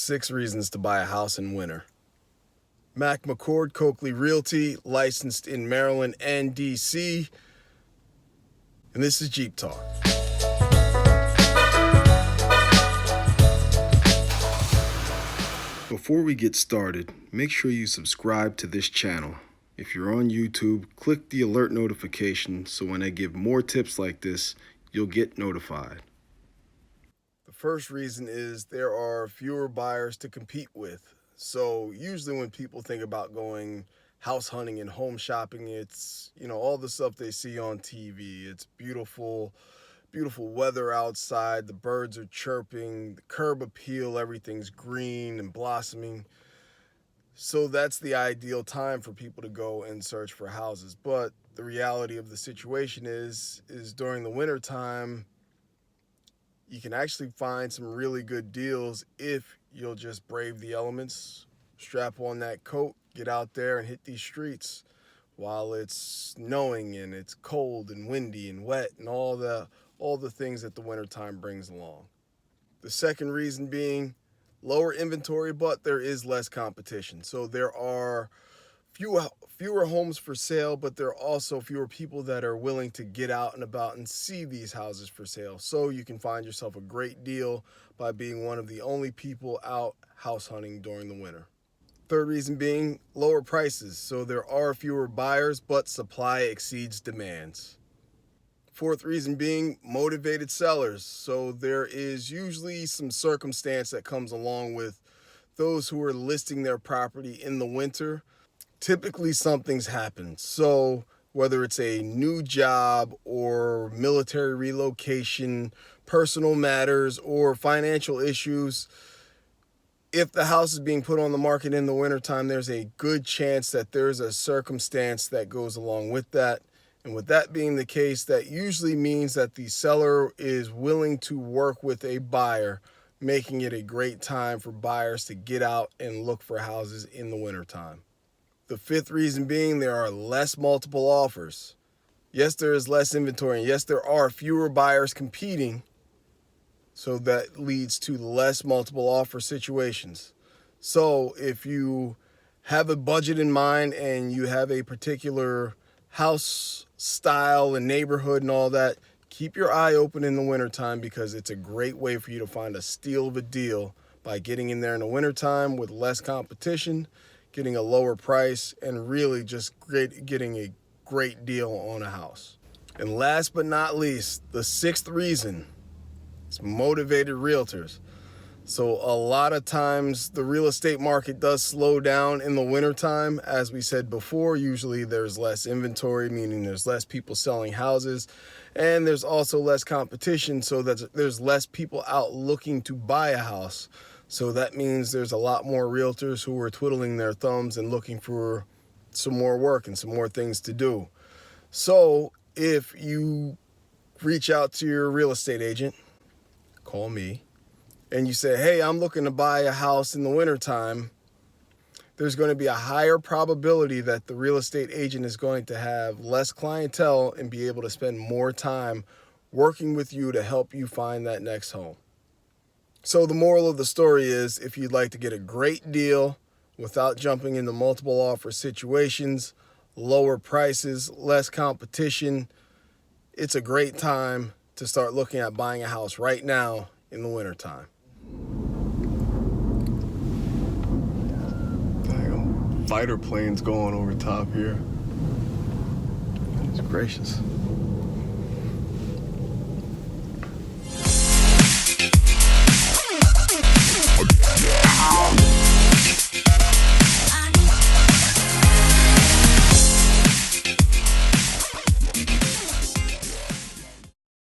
6 reasons to buy a house in winter. McCord Coakley Realty, licensed in Maryland and DC. And this is Jeep Talk. Before we get started, make sure you subscribe to this channel. If you're on YouTube, click the alert notification so when I give more tips like this, you'll get notified. The first reason is there are fewer buyers to compete with. So usually when people think about going house hunting and home shopping, it's, all the stuff they see on TV. It's beautiful weather outside, the birds are chirping, the curb appeal, everything's green and blossoming. So that's the ideal time for people to go and search for houses. But the reality of the situation is during the winter time, you can actually find some really good deals if you'll just brave the elements, strap on that coat, get out there and hit these streets while it's snowing and it's cold and windy and wet and all the things that the wintertime brings along. The second reason being lower inventory, but there is less competition. So there are fewer homes for sale, but there are also fewer people that are willing to get out and about and see these houses for sale. So you can find yourself a great deal by being one of the only people out house hunting during the winter. Third reason being lower prices. So there are fewer buyers, but supply exceeds demands. Fourth reason being motivated sellers. So there is usually some circumstance that comes along with those who are listing their property in the winter. Typically something's happened. So whether it's a new job or military relocation, personal matters, or financial issues, if the house is being put on the market in the wintertime, there's a good chance that there's a circumstance that goes along with that. And with that being the case, that usually means that the seller is willing to work with a buyer, making it a great time for buyers to get out and look for houses in the wintertime. The fifth reason being there are less multiple offers. Yes, there is less inventory, and yes, there are fewer buyers competing, so that leads to less multiple offer situations. So if you have a budget in mind and you have a particular house style and neighborhood and all that, keep your eye open in the wintertime because it's a great way for you to find a steal of a deal by getting in there in the wintertime with less competition, getting a lower price, and really just getting a great deal on a house. And last but not least, the sixth reason is motivated realtors. So a lot of times the real estate market does slow down in the wintertime. As we said before, usually there's less inventory, meaning there's less people selling houses, and there's also less competition, so that there's less people out looking to buy a house. So that means there's a lot more realtors who are twiddling their thumbs and looking for some more work and some more things to do. So if you reach out to your real estate agent, call me, and you say, hey, I'm looking to buy a house in the wintertime, there's going to be a higher probability that the real estate agent is going to have less clientele and be able to spend more time working with you to help you find that next home. So the moral of the story is, if you'd like to get a great deal without jumping into multiple offer situations, lower prices, less competition, it's a great time to start looking at buying a house right now in the wintertime. Dang, fighter planes going over top here. It's gracious.